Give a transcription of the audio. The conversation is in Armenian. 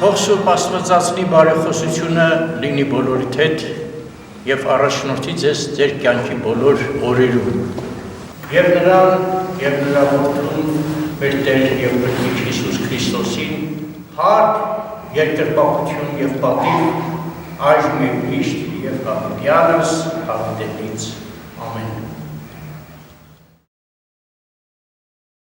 Թող Սուրբ Աստվածածնի բարեխոսությունը լինի բոլորիդ հետ և առաջնորդի ձեզ ձեր կյանքի բոլոր օրերում։ Եվ նրան և նրա որդուն մեր Տեր և Փրկիչ Հիսուս Քրիստոսին հարկ, երկրպագություն և պատիվ այժմ և միշտ և հավիտյանս հավիտենից։ Ամեն։